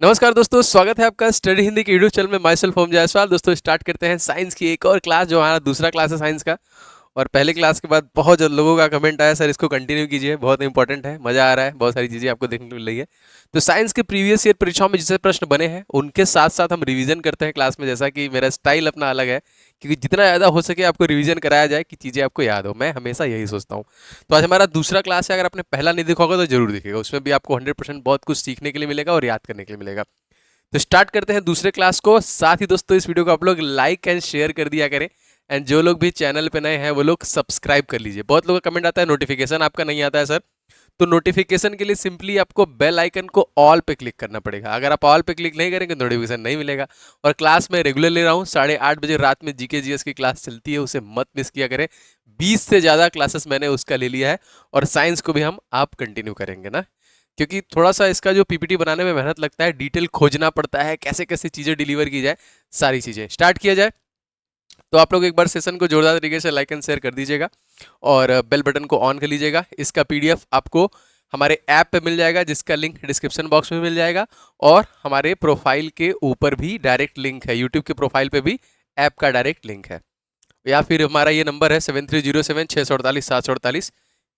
नमस्कार दोस्तों, स्वागत है आपका स्टडी हिंदी के यूट्यूब चैनल में। माई सेल्फ ओम जायसवाल। दोस्तों स्टार्ट करते हैं साइंस की एक और क्लास, जो हमारा दूसरा क्लास है साइंस का। और पहले क्लास के बाद बहुत लोगों का कमेंट आया, सर इसको कंटिन्यू कीजिए, बहुत इंपॉर्टेंट है, मजा आ रहा है, बहुत सारी चीजें आपको देखने को मिल रही है। तो साइंस के प्रीवियस ईयर परीक्षाओं में जितने प्रश्न बने हैं उनके साथ साथ हम रिवीजन करते हैं क्लास में। जैसा कि मेरा स्टाइल अपना अलग है, क्योंकि जितना ज़्यादा हो सके आपको रिवीजन कराया जाए कि चीज़ें आपको याद हो, मैं हमेशा यही सोचता हूँ। तो आज हमारा दूसरा क्लास है, अगर आपने पहला नहीं देखा होगा तो जरूर देखिएगा, उसमें भी आपको 100% बहुत कुछ सीखने के लिए मिलेगा और याद करने के लिए मिलेगा। तो स्टार्ट करते हैं दूसरे क्लास को। साथ ही दोस्तों इस वीडियो को आप लोग लाइक एंड शेयर कर दिया करें, एंड जो लोग भी चैनल पे नए हैं वो लोग सब्सक्राइब कर लीजिए। बहुत लोगों का कमेंट आता है नोटिफिकेशन आपका नहीं आता है सर। तो नोटिफिकेशन के लिए सिंपली आपको बेल आइकन को ऑल पे क्लिक करना पड़ेगा। अगर आप ऑल पे क्लिक नहीं करेंगे तो नोटिफिकेशन नहीं मिलेगा। और क्लास में रेगुलर ले रहा हूँ, 8:30 बजे रात में जीके जीएस की क्लास चलती है, उसे मत मिस किया करें। 20 से ज़्यादा क्लासेस मैंने उसका ले लिया है, और साइंस को भी हम आप कंटिन्यू करेंगे ना, क्योंकि थोड़ा सा इसका जो पीपीटी बनाने में मेहनत लगता है, डिटेल खोजना पड़ता है, कैसे कैसे चीज़ें डिलीवर की जाए, सारी चीज़ें स्टार्ट किया जाए। तो आप लोग एक बार सेशन को जोरदार तरीके से लाइक एंड शेयर कर दीजिएगा, और बेल बटन को ऑन कर लीजिएगा। इसका पीडीएफ आपको हमारे ऐप पे मिल जाएगा, जिसका लिंक डिस्क्रिप्शन बॉक्स में मिल जाएगा, और हमारे प्रोफाइल के ऊपर भी डायरेक्ट लिंक है, यूट्यूब के प्रोफाइल पे भी ऐप का डायरेक्ट लिंक है। या फिर हमारा ये नंबर है 7307 648 748।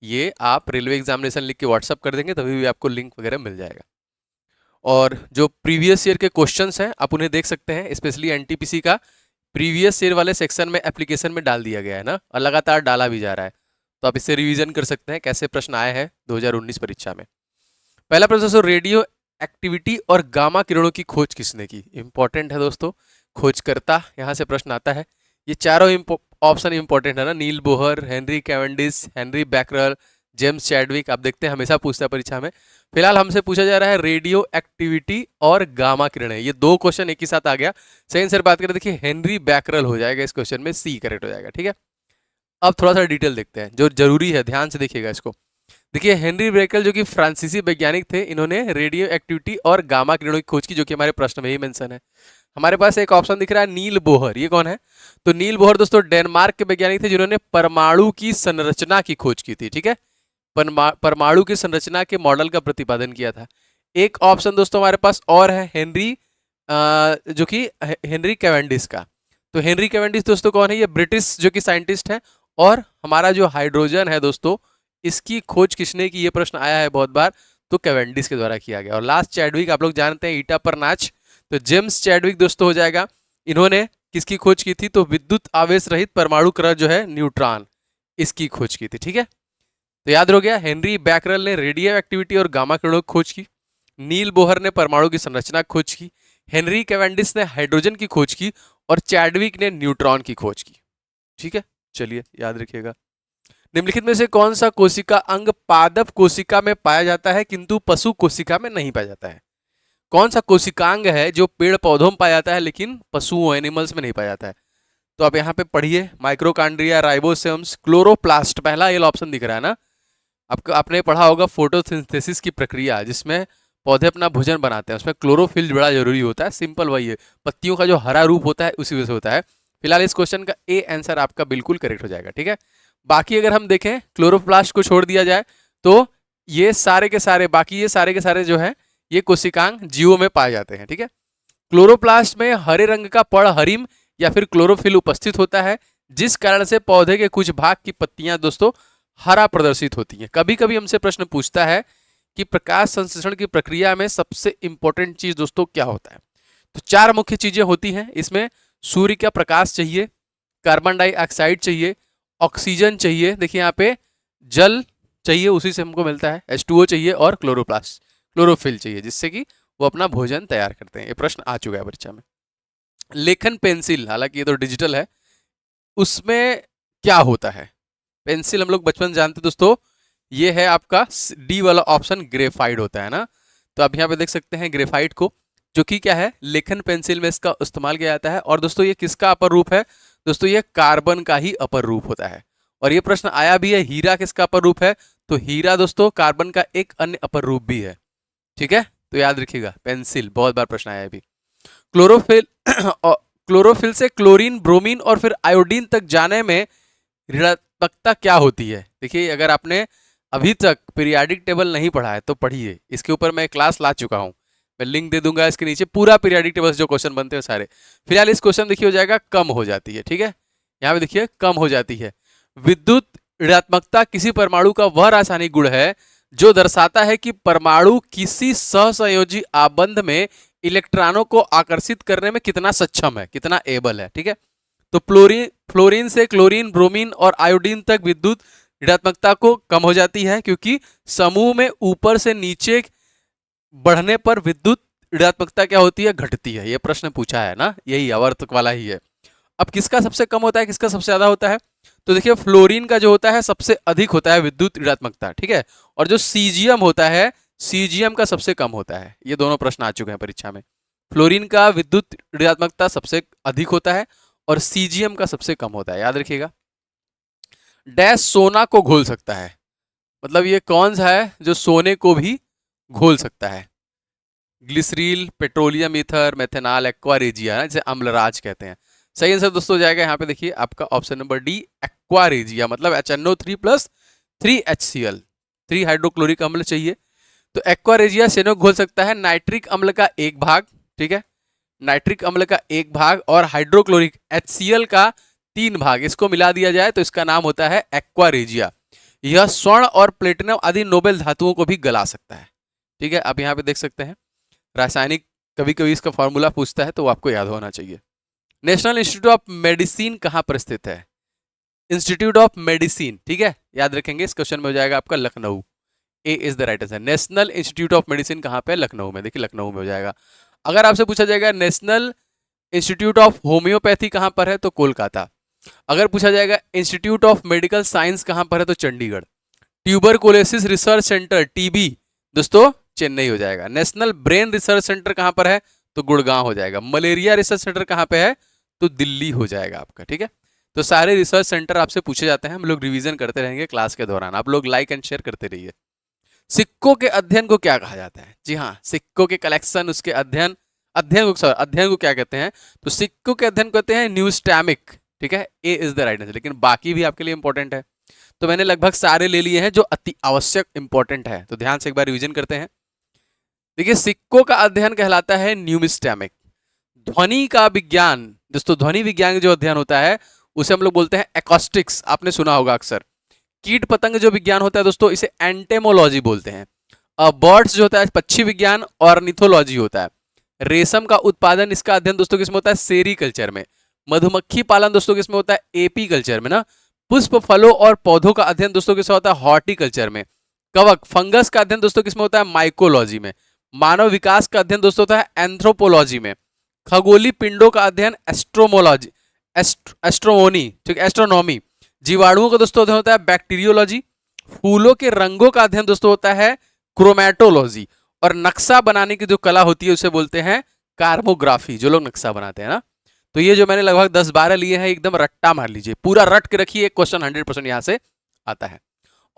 ये आप रेलवे एग्जामिनेशन लिख के व्हाट्सअप कर देंगे, तभी भी आपको लिंक वगैरह मिल जाएगा। और जो प्रीवियस ईयर के क्वेश्चंस हैं आप उन्हें देख सकते हैं, स्पेशली एनटीपीसी का प्रीवियस ईयर वाले सेक्शन में एप्लीकेशन में डाल दिया गया है ना, और लगातार डाला भी जा रहा है। तो आप इससे रिवीजन कर सकते हैं कैसे प्रश्न आए हैं 2019 परीक्षा में। पहला प्रश्न दोस्तों, रेडियो एक्टिविटी और गामा किरणों की खोज किसने की? इंपॉर्टेंट है दोस्तों, खोजकर्ता यहाँ से प्रश्न आता है। ये चारों ऑप्शन इंपॉर्टेंट है ना, Niels Bohr, Henry Cavendish, Henry Becquerel, James Chadwick. आप देखते हैं हमेशा पूछता है परीक्षा में। फिलहाल हमसे पूछा जा रहा है रेडियो एक्टिविटी और गामा किरणें, ये दो क्वेश्चन एक ही साथ आ गया। सही आंसर बात करें, देखिए हेनरी बैकरल हो जाएगा इस क्वेश्चन में, सी करेक्ट हो जाएगा। ठीक है, अब थोड़ा सा डिटेल देखते हैं जो जरूरी है, ध्यान से देखिएगा इसको। देखिए हेनरी बैकरल जो कि फ्रांसीसी वैज्ञानिक थे, इन्होंने रेडियो एक्टिविटी और गामा किरणों की खोज की, जो कि हमारे प्रश्न में ही मेंशन है। हमारे पास एक ऑप्शन दिख रहा है नील बोहर, ये कौन है? तो नील बोहर दोस्तों डेनमार्क के वैज्ञानिक थे, जिन्होंने परमाणु की संरचना की खोज की थी। ठीक है, परमाणु की संरचना के मॉडल का प्रतिपादन किया था। एक ऑप्शन दोस्तों हमारे पास और है हेनरी जो कि हेनरी कैवेंडिश का। तो हेनरी कैवेंडिश दोस्तों कौन है? ये ब्रिटिश जो कि साइंटिस्ट है। और हमारा जो हाइड्रोजन है दोस्तों, इसकी खोज किसने की? ये प्रश्न आया है बहुत बार, तो कैवेंडिश के द्वारा किया गया। और लास्ट चैडविक, आप लोग जानते हैं ईटा पर नाच, तो जेम्स चैडविक दोस्तों हो जाएगा। इन्होंने किसकी खोज की थी? तो विद्युत आवेश रहित परमाणु कण जो है न्यूट्रॉन, इसकी खोज की थी। ठीक है, तो याद हो गया, हेनरी बैकरल ने रेडियो एक्टिविटी और गामा किरणों की खोज की, नील बोहर ने परमाणु की संरचना की खोज की, हेनरी कैवेंडिश ने हाइड्रोजन की खोज की, और चैडविक ने न्यूट्रॉन की खोज की। ठीक है, चलिए याद रखिएगा। निम्नलिखित में से कौन सा कोशिका अंग पादप कोशिका में पाया जाता है किंतु पशु कोशिका में नहीं पाया जाता है? कौन सा कोशिकांग है जो पेड़ पौधों में पाया जाता है लेकिन पशुओं एनिमल्स में नहीं पाया जाता है? तो आप यहाँ पे पढ़िए, माइक्रोकांड्रिया, राइबोसोम्स, क्लोरोप्लास्ट, पहला ये ऑप्शन दिख रहा है ना। आपको आपने पढ़ा होगा फोटोसिंथेसिस की प्रक्रिया, जिसमें पौधे अपना भोजन बनाते हैं, उसमें क्लोरोफिल बड़ा जरूरी होता है। सिंपल वही है, पत्तियों का जो हरा रूप होता है उसी वजह से होता है। फिलहाल इस क्वेश्चन का ए आंसर आपका बिल्कुल करेक्ट हो जाएगा। ठीक है, बाकी अगर हम देखें क्लोरोप्लास्ट को छोड़ दिया जाए तो ये सारे के सारे, बाकी ये सारे के सारे जो है ये कोशिकांग जीवों में पाए जाते हैं। ठीक है, क्लोरोप्लास्ट में हरे रंग का पर्णहरिम या फिर क्लोरोफिल उपस्थित होता है, जिस कारण से पौधे के कुछ भाग की पत्तियां दोस्तों हरा प्रदर्शित होती हैं। कभी कभी हमसे प्रश्न पूछता है कि प्रकाश संश्लेषण की प्रक्रिया में सबसे इंपॉर्टेंट चीज दोस्तों क्या होता है? तो चार मुख्य चीजें होती हैं इसमें। सूर्य का प्रकाश चाहिए, कार्बन डाइऑक्साइड चाहिए, ऑक्सीजन चाहिए, देखिए यहाँ पे जल चाहिए, उसी से हमको मिलता है, H2O चाहिए, और क्लोरोप्लास्ट क्लोरोफिल चाहिए, जिससे कि वो अपना भोजन तैयार करते हैं। ये प्रश्न आ चुका है परीक्षा में। लेखन पेंसिल, हालांकि ये तो डिजिटल है, उसमें क्या होता है? पेंसिल हम लोग बचपन जानते दोस्तों, ये है आपका डी वाला ऑप्शन, ग्रेफाइट होता है ना। तो आप यहाँ पे देख सकते हैं ग्रेफाइट को, जो कि क्या है, लेखन पेंसिल में इसका इस्तेमाल किया जाता है। और दोस्तों ये किसका अपर रूप है? दोस्तों ये कार्बन का ही अपर रूप होता है। और ये प्रश्न आया भी है, हीरा किसका अपर रूप है? तो हीरा दोस्तों कार्बन का एक अन्य अपर रूप भी है। ठीक है, तो याद रखिएगा, पेंसिल बहुत बार प्रश्न आया है अभी। क्लोरोफिल क्लोरोफिल से क्लोरीन, ब्रोमीन और फिर आयोडीन तक जाने में ऋणात्मकता क्या होती है? देखिए अगर आपने अभी तक पीरियाडिक टेबल नहीं पढ़ा है तो पढ़िए, इसके ऊपर मैं क्लास ला चुका हूँ, मैं लिंक दे दूंगा इसके नीचे, पूरा पीरियाडिक टेबल जो क्वेश्चन बनते हैं सारे। फिलहाल इस क्वेश्चन देखिए हो जाएगा कम हो जाती है, ठीक है, यहाँ पे देखिए कम हो जाती है। विद्युत ऋणात्मकता किसी परमाणु का वह रासायनिक गुण है जो दर्शाता है कि परमाणु किसी सहसंयोजी आबंध में इलेक्ट्रॉनों को आकर्षित करने में कितना सक्षम है, कितना एबल है, ठीक है। तो फ्लोरीन से क्लोरीन, ब्रोमीन और आयोडीन तक विद्युत ऋणात्मकता को कम हो जाती है, क्योंकि समूह में ऊपर से नीचे बढ़ने पर विद्युत ऋणात्मकता क्या होती है, घटती है। ये प्रश्न पूछा है ना, यही आवर्तक वाला ही है। अब किसका सबसे कम होता है, किसका सबसे ज्यादा होता है, तो देखिए फ्लोरीन का जो होता है सबसे अधिक होता है विद्युत ऋणात्मकता, ठीक है, और जो सीजियम होता है, सीजियम का सबसे कम होता है। ये दोनों प्रश्न आ चुके हैं परीक्षा में। फ्लोरीन का विद्युत ऋणात्मकता सबसे अधिक होता है और सीजियम का सबसे कम होता है, याद रखिएगा। डैश सोना को घोल सकता है, मतलब ये कौन सा है जो सोने को भी घोल सकता है, ग्लिसरील, पेट्रोलियम ईथर, मेथेनॉल, एक्वारेजिया, जिसे अम्लराज कहते हैं। सही आंसर दोस्तों हो जाएगा यहाँ पे देखिए आपका ऑप्शन नंबर डी, एक्वारेजिया, मतलब HNO3 प्लस 3HCl, 3 हाइड्रोक्लोरिक अम्ल चाहिए। तो एक्वारेजिया सेनो घोल सकता है नाइट्रिक अम्ल का एक भाग, ठीक है, नाइट्रिक अम्ल का एक भाग और हाइड्रोक्लोरिक HCl का 3 भाग, इसको मिला दिया जाए तो इसका नाम होता है एक्वारेजिया। यह स्वर्ण और प्लेटिनम आदि नोबेल धातुओं को भी गला सकता है, ठीक है। आप यहाँ पे देख सकते हैं रासायनिक, कभी कभी इसका फॉर्मूला पूछता है तो वो आपको याद होना चाहिए। नेशनल इंस्टीट्यूट ऑफ मेडिसिन कहाँ पर स्थित है, इंस्टीट्यूट ऑफ मेडिसिन, ठीक है, याद रखेंगे। इस क्वेश्चन में हो जाएगा आपका Lucknow, A is the right answer. National Institute of Medicine कहाँ पे, लखनऊ में, देखिए लखनऊ में हो जाएगा। अगर आपसे पूछा जाएगा नेशनल इंस्टीट्यूट ऑफ होम्योपैथी कहाँ पर है, तो कोलकाता। अगर पूछा जाएगा इंस्टीट्यूट ऑफ मेडिकल साइंस कहाँ पर है, तो Chandigarh. Tuberculosis research centre, TB, दोस्तों चेन्नई हो जाएगा। नेशनल ब्रेन रिसर्च सेंटर कहाँ पर है, तो गुड़गांव हो जाएगा। मलेरिया रिसर्च सेंटर कहाँ पे है, तो दिल्ली हो जाएगा आपका, ठीक है। तो सारे रिसर्च सेंटर आपसे पूछे जाते हैं, हम लोग रिवीजन करते रहेंगे क्लास के दौरान, आप लोग लाइक एंड शेयर करते रहिए। सिक्कों के अध्ययन को क्या कहा जाता है, जी हाँ, सिक्कों के कलेक्शन, उसके अध्ययन, अध्ययन को क्या कहते हैं, तो सिक्कों के अध्ययन कहते हैं न्यूस्टैमिक, ठीक है, ए इज द राइट आंसर। लेकिन बाकी भी आपके लिए इंपॉर्टेंट है, तो मैंने लगभग सारे ले लिए हैं जो अति आवश्यक इंपॉर्टेंट है, तो ध्यान से एक बार रिवीजन करते हैं। देखिए सिक्कों का अध्ययन कहलाता है न्यूमिस्टैमिक। ध्वनि का विज्ञान, दोस्तों ध्वनि विज्ञान जो अध्ययन होता है उसे हम लोग बोलते हैं एकॉस्टिक्स, आपने सुना होगा अक्सर। कीट पतंग जो विज्ञान होता है दोस्तों, इसे एंटेमोलॉजी बोलते हैं। बर्ड्स जो होता है पक्षी विज्ञान, ऑर्निथोलॉजी होता है। रेशम का उत्पादन, इसका अध्ययन दोस्तों किसमें होता है, सेरीकल्चर में। मधुमक्खी पालन दोस्तों किसमें होता है, एपी कल्चर में ना। पुष्प, फलों और पौधों का अध्ययन दोस्तों किसमें होता है, हॉर्टिकल्चर में। कवक, फंगस का अध्ययन दोस्तों किसमें होता है, माइकोलॉजी में। मानव विकास का अध्ययन दोस्तों होता है एंथ्रोपोलॉजी में। खगोलीय पिंडों का अध्ययन एस्ट्रोमोलॉजी, एस्ट्रोमोनी, ठीक है, एस्ट्रोनॉमी। जीवाणुओं का दोस्तों अध्ययन होता है बैक्टीरियोलॉजी। फूलों के रंगों का अध्ययन दोस्तों होता है क्रोमैटोलॉजी। और नक्शा बनाने की जो कला होती है उसे बोलते हैं कार्मोग्राफी, जो लोग नक्शा बनाते हैं ना। तो ये जो मैंने लगभग 10-12 लिए हैं, एकदम रट्टा मार लीजिए, पूरा रट के रखिए, एक क्वेश्चन 100% यहां से आता है।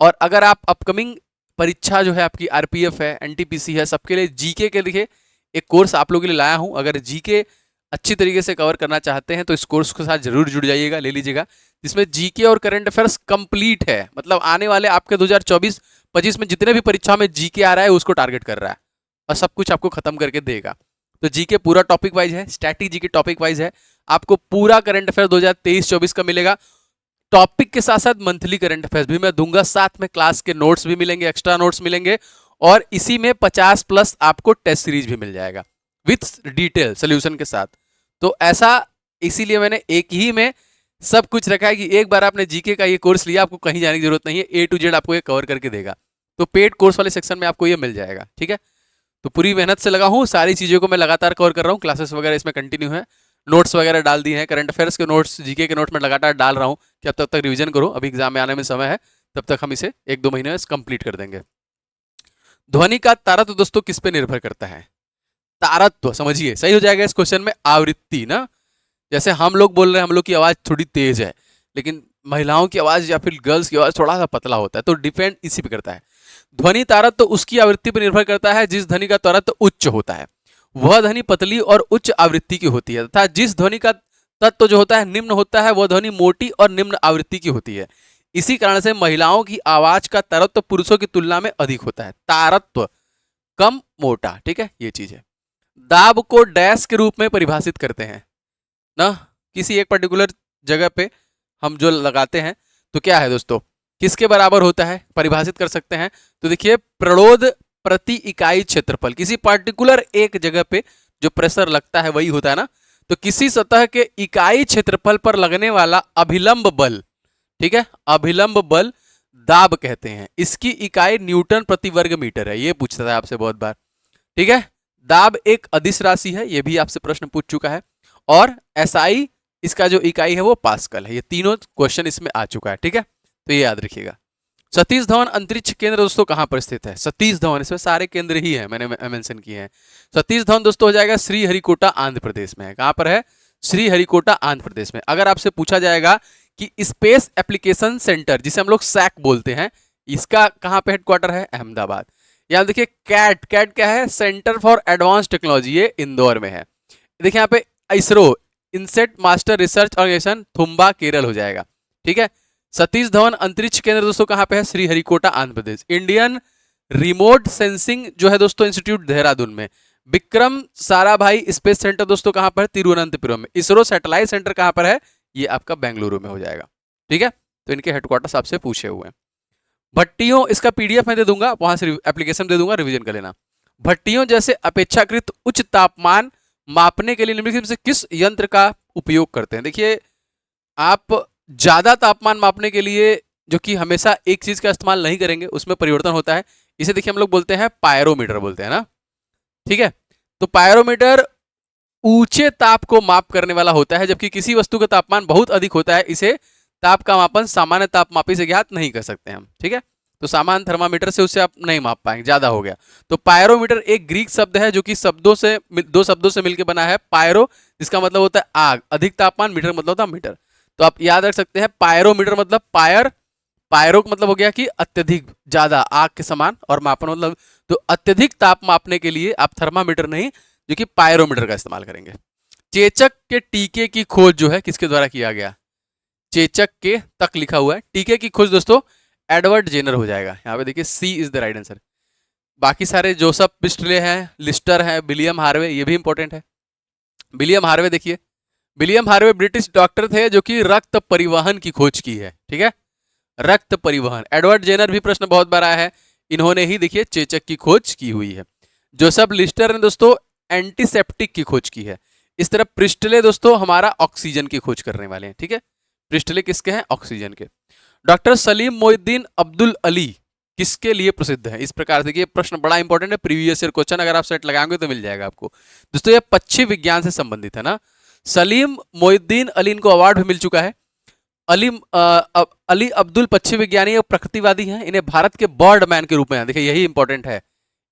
और अगर आप अपकमिंग परीक्षा जो है आपकी आरपीएफ है, एनटीपीसी है, सबके लिए जीके के लिए एक कोर्स आप लोगों के लिए लाया हूं। अगर जीके अच्छी तरीके से कवर करना चाहते हैं तो इस कोर्स के साथ जरूर जुड़ जाइएगा, ले लीजिएगा। जिसमें जीके और करंट अफेयर्स कंप्लीट है, मतलब आने वाले आपके 2024-25 में जितने भी परीक्षा में जीके आ रहा है उसको टारगेट कर रहा है और सब कुछ आपको खत्म करके देगा। तो जीके पूरा टॉपिक वाइज है, स्टैटिक जीके टॉपिक वाइज है, आपको पूरा करंट अफेयर 2023-24 का मिलेगा। टॉपिक के साथ साथ मंथली करंट अफेयर्स भी मैं दूंगा, साथ में क्लास के नोट्स भी मिलेंगे, एक्स्ट्रा नोट्स मिलेंगे, और इसी में 50+ आपको टेस्ट सीरीज भी मिल जाएगा विथ डिटेल सोल्यूशन के साथ। तो ऐसा इसीलिए मैंने एक ही में सब कुछ रखा है कि एक बार आपने जीके का ये कोर्स लिया, आपको कहीं जाने की जरूरत नहीं है, A to Z आपको ये कवर करके देगा। तो पेड कोर्स वाले सेक्शन में आपको ये मिल जाएगा, ठीक है। तो पूरी मेहनत से लगा हूँ, सारी चीज़ों को मैं लगातार कवर कर रहा हूँ, क्लासेस वगैरह इसमें कंटिन्यू है, नोट्स वगैरह डाल दिए हैं, करंट अफेयर्स के नोट्स, जीके के नोट्स में लगातार डाल रहा हूँ कि अब तक रिवीजन करो, अभी एग्जाम में आने में समय है, तब तक हम इसे 1-2 महीने में कंप्लीट कर देंगे। ध्वनि का तारत्व दोस्तों किस पे निर्भर करता है, तारत्व समझिए, सही हो जाएगा इस क्वेश्चन में आवृत्ति ना। जैसे हम लोग बोल रहे हैं, हम लोग की आवाज थोड़ी तेज है, लेकिन महिलाओं की आवाज या फिर गर्ल्स की आवाज थोड़ा सा पतला होता है, तो डिपेंड इसी पे करता है। ध्वनि तारत्व तो उसकी आवृत्ति पर निर्भर करता है जिस ध्वनि का तारत्व उच्च होता है, वह ध्वनि पतली और उच्च आवृत्ति की होती है, तथा जिस ध्वनि का तत्व जो होता है निम्न होता है, वह ध्वनि मोटी और निम्न आवृत्ति की होती है। इसी कारण से महिलाओं की आवाज का तरत्व पुरुषों की तुलना में अधिक होता है। तारत्व, कम, मोटा, ठीक है, ये चीज है। दाब को डैश के रूप में परिभाषित करते हैं ना, किसी एक पर्टिकुलर जगह पे हम जो लगाते हैं तो क्या है दोस्तों, किसके बराबर होता है, परिभाषित कर सकते हैं। तो देखिए, प्रणोद प्रति इकाई क्षेत्रफल, किसी पर्टिकुलर एक जगह पे जो प्रेशर लगता है वही होता है ना। तो किसी सतह के इकाई क्षेत्रफल पर लगने वाला अभिलंब बल, ठीक है, अभिलंब बल दाब कहते हैं। इसकी इकाई न्यूटन प्रति वर्ग मीटर है। ये पूछता था आपसे बहुत बार, ठीक है। दाब एक अदिश राशि है, ये भी आपसे प्रश्न पूछ चुका है। और एसआई, इसका जो इकाई है वो पास्कल है। ये तीनों क्वेश्चन इसमें आ चुका है, ठीक है, तो ये याद रखिएगा। सतीश धवन अंतरिक्ष केंद्र दोस्तों कहां पर स्थित है? सतीश धवन, इसमें सारे केंद्र ही है, मैंने मेंशन किए हैं। सतीश धवन दोस्तों हो जाएगा श्रीहरिकोटा आंध्र प्रदेश में है। कहां पर है? श्रीहरिकोटा आंध्र प्रदेश में। अगर आपसे पूछा जाएगा कि स्पेस एप्लीकेशन सेंटर, जिसे हम लोग सैक बोलते हैं, इसका कहां पे हेडक्वार्टर है? अहमदाबाद। यहां देखिए कैट, कैट क्या है? सेंटर फॉर एडवांस टेक्नोलॉजी, ये इंदौर में है। देखिए यहाँ पे ISRO, INSAT master research organisation, Thumba Kerala हो जाएगा, ठीक है। सतीश धवन अंतरिक्ष केंद्र दोस्तों कहां पे है? Sriharikota Andhra Pradesh. Indian remote sensing जो है दोस्तों इंस्टीट्यूट देहरादून में। विक्रम साराभाई स्पेस सेंटर दोस्तों कहां पर है? तिरुवनंतपुरम में। इसरो सैटेलाइट सेंटर कहां पर है? ये आपका बेंगलुरु में हो जाएगा, ठीक है। तो इनके हेडक्वार्टर्स आपसे पूछे हुए हैं। भट्टियों, इसका पीडीएफ मैं दे दूंगा, वहां से एप्लीकेशन दे दूंगा, रिवीजन कर लेना। भट्टियों जैसे अपेक्षाकृत उच्च तापमान मापने के लिए निम्नलिखित में से किस यंत्र का उपयोग करते हैं? देखिए, आप ज्यादा तापमान मापने के लिए जो कि हमेशा एक चीज का इस्तेमाल नहीं करेंगे, उसमें परिवर्तन होता है। इसे देखिए हम लोग बोलते हैं पायरोमीटर बोलते हैं ना, ठीक है। तो पायरोमीटर ऊंचे ताप को माप करने वाला होता है, जबकि किसी वस्तु का तापमान बहुत अधिक होता है, इसे ताप का मापन सामान्य तापमापी से ज्ञात नहीं कर सकते हम, ठीक है। तो सामान्य थर्मामीटर से उससे आप नहीं माप पाएंगे, ज्यादा हो गया। तो पायरोमीटर एक ग्रीक शब्द है जो कि दो शब्दों से मिलकर बना है। पायरो जिसका मतलब होता है आग, अधिक तापमान, मीटर मतलब होता है मीटर। तो आप याद रख सकते हैं पायरोमीटर मतलब पायर, पायरो का मतलब हो गया कि अत्यधिक, ज्यादा, आग के समान, और मापन मतलब, तो अत्यधिक ताप मापने के लिए आप थर्मामीटर नहीं जो कि पायरोमीटर का इस्तेमाल करेंगे। चेचक के टीके की खोज जो है किसके द्वारा किया गया? चेचक के तक लिखा हुआ है, टीके की खोज दोस्तों एडवर्ड जेनर हो जाएगा। यहाँ पे देखिए सी इज द राइट आंसर। बाकी सारे जोसेफ प्रिस्टले हैं, लिस्टर है, विलियम हार्वे, ये भी इंपॉर्टेंट है। विलियम हार्वे देखिए, विलियम हार्वे ब्रिटिश डॉक्टर थे जो कि रक्त परिवहन की खोज की है, ठीक है, रक्त परिवहन। एडवर्ड जेनर भी प्रश्न बहुत बार आया है, इन्होंने ही देखिए चेचक की खोज की हुई है। जोसेफ लिस्टर ने दोस्तों एंटीसेप्टिक की खोज की है। इस तरह प्रिस्टले दोस्तों हमारा ऑक्सीजन की खोज करने वाले हैं, ठीक है। प्रिस्टले किसके हैं? ऑक्सीजन के। डॉक्टर सलीम मोहिउद्दीन अब्दुल अली किसके लिए प्रसिद्ध है? इस प्रकार से ये प्रश्न बड़ा इंपॉर्टेंट है, प्रीवियस ईयर क्वेश्चन, अगर आप सेट लगाएंगे तो मिल जाएगा आपको दोस्तों। ये पक्षी विज्ञान से संबंधित है ना। सलीम मोहिउद्दीन अली, इनको अवार्ड भी मिल चुका है। अली अब्दुल पक्षी विज्ञानी और प्रकृतिवादी हैं। इन्हें भारत के बर्ड मैन के रूप में, देखिए यही इंपॉर्टेंट है,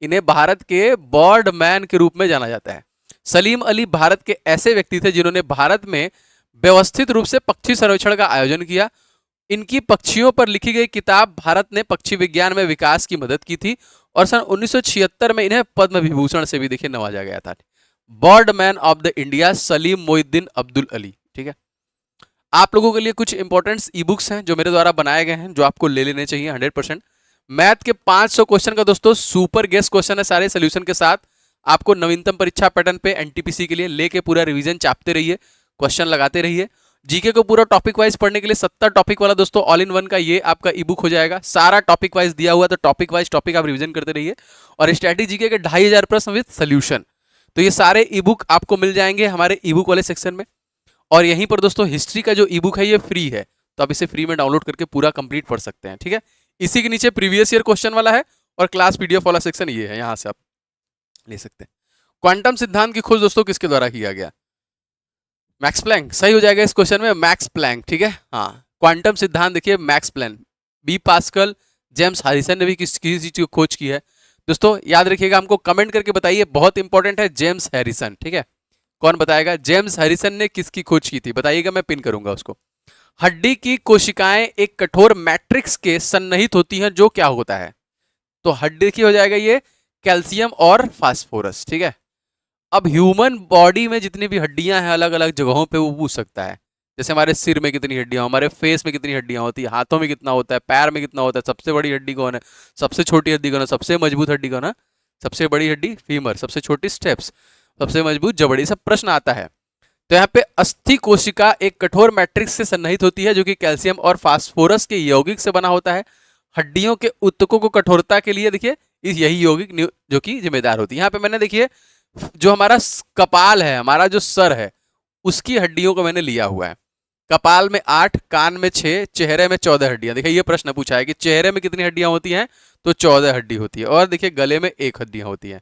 इन्हें भारत के बर्ड मैन के रूप में जाना जाता है। सलीम अली भारत के ऐसे व्यक्ति थे जिन्होंने भारत में व्यवस्थित रूप से पक्षी सर्वेक्षण का आयोजन किया। इनकी पक्षियों पर लिखी गई किताब भारत ने पक्षी विज्ञान में विकास की मदद की थी, और सन 1976 में इन्हें पद्म विभूषण से भी देखिए नवाजा गया था। Bird man of the India Salim Mohiuddin Abdul Ali, ठीक है। आप लोगों के लिए कुछ इंपॉर्टेंट ई बुक्स हैं जो मेरे द्वारा बनाए गए हैं, जो आपको ले लेने चाहिए 100%। मैथ के 500 क्वेश्चन का दोस्तों सुपर गेस्ट क्वेश्चन है, सारे सोल्यूशन के साथ। आपको नवीनतम परीक्षा पैटर्न पे एनटीपीसी के लिए लेके पूरा रिवीजन चापते रहिए, क्वेश्चन लगाते रहिए। जीके को पूरा टॉपिक वाइज पढ़ने के लिए 70 टॉपिक वाला दोस्तों ऑल इन वन का ये आपका ई बुक हो जाएगा। सारा टॉपिक वाइज दिया हुआ, तो टॉपिक वाइज टॉपिक आप रिवीजन करते रहिए। और स्टैटिक जीके के 2500 प्रश्न विद सोल्यूशन, तो ये सारे ई बुक आपको मिल जाएंगे हमारे ई बुक वाले सेक्शन में। और यहीं पर दोस्तों हिस्ट्री का जो ई बुक है ये फ्री है, तो आप इसे फ्री में डाउनलोड करके पूरा कंप्लीट पढ़ सकते हैं, ठीक है। इसी के नीचे प्रीवियस ईयर क्वेश्चन वाला है, और क्लास पीडीएफ वाला सेक्शन ये है, यहां से आप ले सकते हैं। क्वांटम सिद्धांत की खोज दोस्तों किसके द्वारा किया गया? मैक्स प्लैंक, सही हो जाएगा इस क्वेश्चन में, मैक्स प्लैंक, ठीक है। हाँ, क्वांटम सिद्धांत देखिए Max Planck, B Pascal, James Harrison ने भी किसी चीज की खोज की है दोस्तों। याद रखिएगा, हमको कमेंट करके बताइए, बहुत इंपॉर्टेंट है, जेम्स हैरिसन, ठीक है। कौन बताएगा जेम्स हैरिसन ने किसकी खोज की थी? बताइएगा, मैं पिन करूंगा उसको। हड्डी की कोशिकाएं एक कठोर मैट्रिक्स के सन्निहित होती हैं, जो क्या होता है? तो हड्डी की हो जाएगा ये कैल्शियम और फास्फोरस, ठीक है। अब ह्यूमन बॉडी में जितनी भी हड्डियां हैं अलग अलग जगहों पे, वो पूछ सकता है, जैसे हमारे सिर में कितनी हड्डियां, हमारे फेस में कितनी हड्डियां होती है, हाथों में कितना होता है, पैर में कितना होता है, सबसे बड़ी हड्डी कौन है, सबसे छोटी हड्डी कौन है, सबसे मजबूत हड्डी कौन है, सबसे बड़ी हड्डी फीमर, सबसे छोटी स्टेप्स, सबसे मजबूत जबड़ी, सब प्रश्न आता है। तो यहाँ पे अस्थि कोशिका एक कठोर मैट्रिक्स से सन्निहित होती है जो कि कैल्शियम और फास्फोरस के यौगिक से बना होता है। हड्डियों के ऊतकों को कठोरता के लिए देखिए यही यौगिक जो कि जिम्मेदार होती है। यहाँ पे मैंने देखिए जो हमारा कपाल है, हमारा जो सर है, उसकी हड्डियों को मैंने लिया हुआ है। कपाल में 8, कान में 6, चेहरे में 14 हड्डियां। देखिए ये प्रश्न पूछा है कि चेहरे में कितनी हड्डियां होती हैं, तो 14 हड्डी होती है। और देखिए गले में 1 हड्डियां होती है।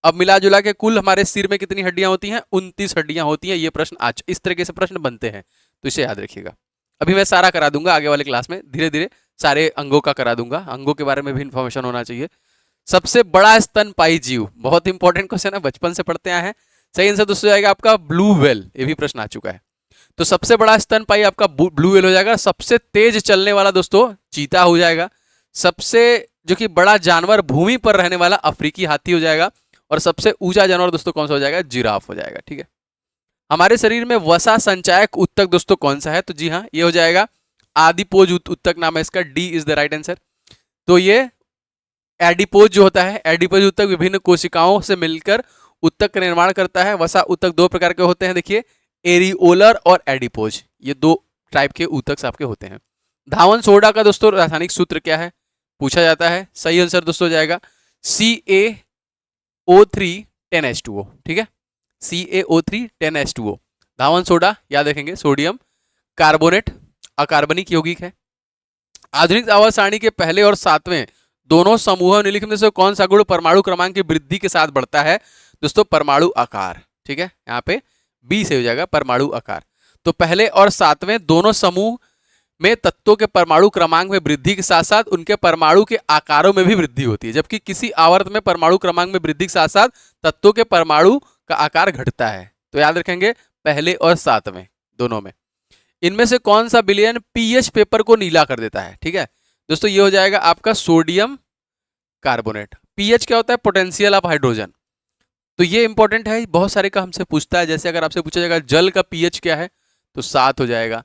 अब मिला जुला के कुल हमारे सिर में कितनी हड्डियां होती हैं, 29 हड्डियां होती हैं। ये प्रश्न आज इस तरीके से प्रश्न बनते हैं, तो इसे याद रखिएगा। अभी मैं सारा करा दूंगा आगे वाले क्लास में, धीरे धीरे सारे अंगों का करा दूंगा, अंगों के बारे में भी इंफॉर्मेशन होना चाहिए। सबसे बड़ा स्तनपायी जीव, बहुत इंपॉर्टेंट क्वेश्चन है, बचपन से पढ़ते आए हैं। सही आंसर दोस्तों जाएगा आपका ब्लू व्हेल, ये भी प्रश्न आ चुका है। तो सबसे बड़ा स्तनपायी आपका ब्लू व्हेल हो जाएगा। सबसे तेज चलने वाला दोस्तों चीता हो जाएगा। सबसे जो कि बड़ा जानवर भूमि पर रहने वाला अफ्रीकी हाथी हो जाएगा। और सबसे ऊंचा जानवर दोस्तों कौन सा हो जाएगा, जिराफ हो जाएगा। ठीक है, हमारे शरीर में वसा संचायक ऊतक दोस्तों कौन सा है, तो जी हाँ ये हो जाएगा आदिपोज ऊतक, नाम है इसका, D is the right answer. तो ये एडिपोज जो होता है, एडिपोज ऊतक विभिन्न कोशिकाओं से मिलकर ऊतक का निर्माण करता है। वसा ऊतक 2 प्रकार के होते हैं, देखिए एरिओलर और एडिपोज, ये 2 टाइप के ऊतक आपके होते हैं। धावन सोडा का दोस्तों रासायनिक सूत्र क्या है, पूछा जाता है। सही आंसर दोस्तों हो जाएगा CaO3 10H2O। ठीक है, CaO3 10H2O। धावन सोडा याद रखेंगे, सोडियम कार्बोनेट अकार्बनिक यौगिक है। आधुनिक आवर्त सारणी के पहले और 7वें दोनों समूह निम्नलिखित में से कौन सा गुण परमाणु क्रमांक की वृद्धि के साथ बढ़ता है, दोस्तों परमाणु आकार। ठीक है, यहाँ पे बी से हो जाएगा परमाणु आकार। तो पहले और 7वें दोनों समूह में तत्वों के परमाणु क्रमांक में वृद्धि के साथ साथ उनके परमाणु के आकारों में भी वृद्धि होती है। जबकि किसी आवर्त में परमाणु क्रमांक में वृद्धि के साथ साथ तत्वों के परमाणु का आकार घटता है। तो याद रखेंगे पहले और 7वें दोनों में। इनमें से कौन सा विलयन पीएच पेपर को नीला कर देता है। ठीक है दोस्तों, ये हो जाएगा आपका सोडियम कार्बोनेट। पीएच क्या होता है, पोटेंशियल ऑफ हाइड्रोजन। तो ये इंपॉर्टेंट है, बहुत सारे का हमसे पूछता है। जैसे अगर आपसे पूछा जाएगा जल का पीएच क्या है, तो 7 हो जाएगा।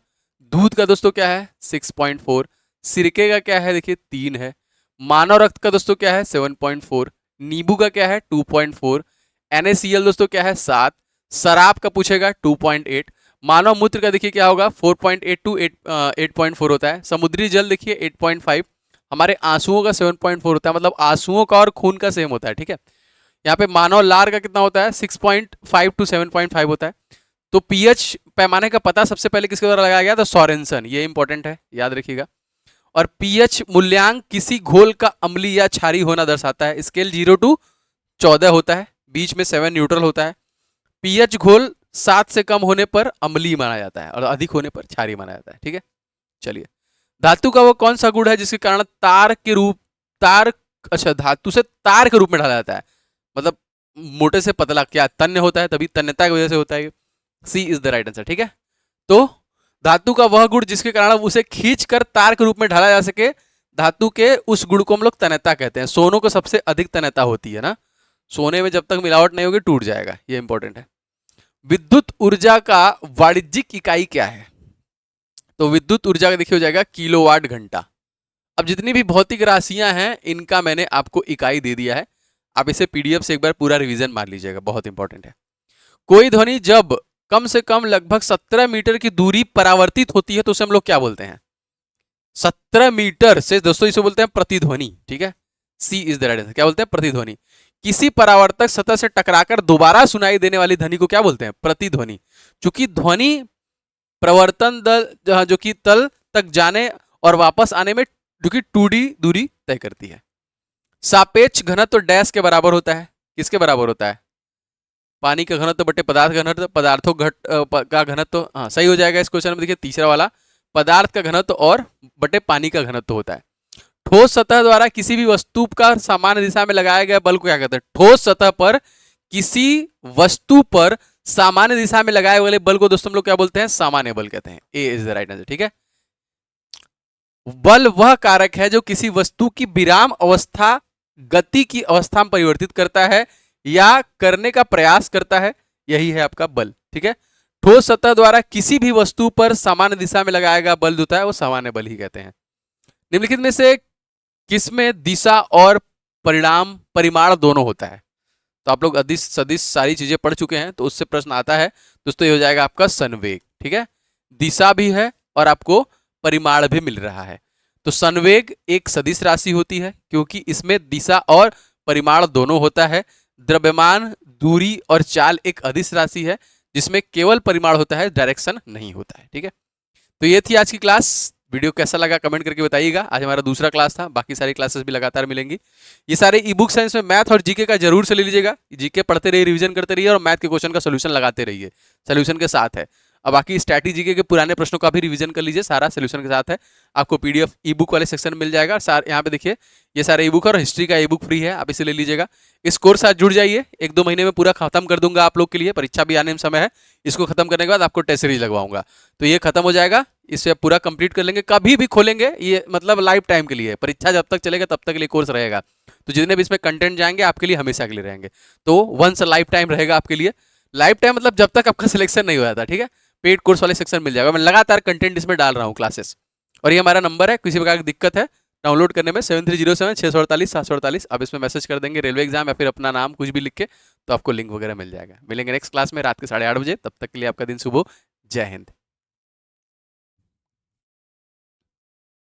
दूध का दोस्तों क्या है, 6.4। सिरके का क्या है, देखिए 3 है। मानव रक्त का दोस्तों क्या है, 7.4। नींबू का क्या है, 2.4। NaCl दोस्तों क्या है, 7। शराब का पूछेगा 2.8। मानव मूत्र का देखिए क्या होगा, 4.8 टू 8.4 होता है। समुद्री जल देखिए 8.5। हमारे आंसुओं का 7.4 होता है, मतलब आंसुओं का और खून का सेम होता है। ठीक है, यहाँ पे मानव लार का कितना होता है, 6.5 टू 7.5 होता है। तो पीएच पैमाने का पता सबसे पहले किसके द्वारा लगाया गया, तो सोरेनसन। ये इंपॉर्टेंट है, याद रखिएगा। और पीएच मूल्यांक किसी घोल का अम्लीय या क्षारीय होना दर्शाता है। स्केल 0 टू 14 होता है, बीच में 7 न्यूट्रल होता है। पीएच घोल 7 से कम होने पर अम्लीय माना जाता है और अधिक होने पर क्षारीय माना जाता है। ठीक है, चलिए धातु का वो कौन सा गुण है जिसके कारण धातु से तार के रूप में ढाला जाता है, मतलब मोटे से पतला, क्या तन्य होता है, तभी तन्यता की वजह से होता है। सी इज द राइट आंसर। ठीक है, तो धातु का वह गुण जिसके कारण उसे खींचकर तार के रूप में ढाला जा सके, धातु के उस गुण को हम लोग तन्यता कहते हैं। सोनों को सबसे अधिक तन्यता होती है ना, सोने में जब तक मिलावट नहीं होगी टूट जाएगा, ये इंपॉर्टेंट है। विद्युत ऊर्जा का वाणिज्यिक इकाई क्या है, तो विद्युत ऊर्जा का देखिए हो जाएगा किलोवाट घंटा। अब जितनी भी भौतिक राशियां हैं इनका मैंने आपको इकाई दे दिया है, आप इसे पीडीएफ से एक बार पूरा रिवीजन मार लीजिएगा, बहुत इंपॉर्टेंट है। कोई ध्वनि जब कम से कम लगभग 17 मीटर की दूरी परावर्तित होती है तो उसे हम लोग क्या बोलते हैं, 17 मीटर से दोस्तों इसे बोलते हैं प्रतिध्वनि। ठीक है, सी इज द राइट आंसर, क्या बोलते हैं, प्रतिध्वनि। किसी परावर्तक सतह से टकराकर दोबारा सुनाई देने वाली ध्वनि को क्या बोलते हैं, प्रतिध्वनि। चूंकि ध्वनि प्रवर्तन दल जो कि तल तक जाने और वापस आने में जो कि 2D दूरी तय करती है। सापेक्ष घनत्व डैश के बराबर होता है, किसके बराबर होता है, पानी का घनत्व बटे पदार्थ घनत्व, पदार्थों का घनत्व। हाँ सही हो जाएगा इस क्वेश्चन में। देखिए तीसरा वाला पदार्थ का घनत्व और बटे पानी का घनत्व होता है। ठोस सतह द्वारा किसी भी वस्तु का सामान्य दिशा में लगाया गया बल को क्या कहते हैं, ठोस सतह पर किसी वस्तु पर सामान्य दिशा में लगाए वाले बल को दोस्तों हम लोग क्या बोलते हैं, सामान्य बल कहते हैं। ए इज द राइट आंसर। ठीक है, बल वह कारक है जो किसी वस्तु की विराम अवस्था गति की अवस्था में परिवर्तित करता है या करने का प्रयास करता है, यही है आपका बल। ठीक है, ठोस सतह द्वारा किसी भी वस्तु पर सामान्य दिशा में लगाया गया बल होता है वो सामान्य बल ही कहते हैं। निम्नलिखित में से किसमें दिशा और परिमाण दोनों होता है? तो आप लोग अदिश सदिश सारी चीजें पढ़ चुके हैं, तो उससे प्रश्न आता है दोस्तों, ये हो जाएगा आपका संवेग। ठीक है, दिशा भी है और आपको परिमाण भी मिल रहा है। तो संवेग एक सदिश राशि होती है क्योंकि इसमें दिशा और परिमाण दोनों होता है। द्रव्यमान, दूरी और चाल एक अदिश राशि है जिसमें केवल परिमाण होता है, डायरेक्शन नहीं होता है। ठीक है, तो ये थी आज की क्लास। वीडियो कैसा लगा कमेंट करके बताइएगा। आज हमारा दूसरा क्लास था, बाकी सारी क्लासेस भी लगातार मिलेंगी। ये सारे ई बुक्स हैं, इसमें मैथ और जीके का जरूर से ले लीजिएगा। जीके पढ़ते रहिए, रिवीजन करते रहिए और मैथ के क्वेश्चन का सोल्यूशन लगाते रहिए, सोल्यूशन के साथ है। अब बाकी स्ट्रैटेजी के पुराने प्रश्नों का भी रिवीजन कर लीजिए, सारा सोल्यूशन के साथ है। आपको पीडीएफ ई बुक वाले सेक्शन में मिल जाएगा। यहाँ पे देखिए, ये सारे ई बुक और हिस्ट्री का ई बुक फ्री है, आप इसे ले लीजिएगा। इस कोर्स साथ जुड़ जाइए, 1-2 महीने में पूरा खत्म कर दूंगा आप लोग के लिए। परीक्षा भी आने में समय है, इसको खत्म करने के बाद आपको टेस्ट सीरीज लगवाऊंगा, तो ये खत्म हो जाएगा। इसे पूरा कंप्लीट कर लेंगे, कभी भी खोलेंगे ये, मतलब लाइफ टाइम के लिए। परीक्षा जब तक चलेगा तब तक के लिए कोर्स रहेगा। तो जितने भी इसमें कंटेंट जाएंगे आपके लिए हमेशा के लिए रहेंगे। तो वंस लाइफ टाइम रहेगा आपके लिए। लाइफ टाइम मतलब जब तक आपका सिलेक्शन नहीं हो जाता। ठीक है, पेड कोर्स वाले सेक्शन मिल जाएगा। मैं लगातार कंटेंट इसमें डाल रहा हूँ क्लासेस। और ये हमारा नंबर है, किसी प्रकार की दिक्कत है डाउनलोड करने में 7307-648-748। आप इसमें मैसेज कर देंगे रेलवे एग्जाम या फिर अपना नाम कुछ भी लिख के, तो आपको लिंक वगैरह मिल जाएगा। मिलेंगे नेक्स्ट क्लास में रात के 8:30 बजे। तब तक के लिए आपका दिन शुभ हो। जय हिंद।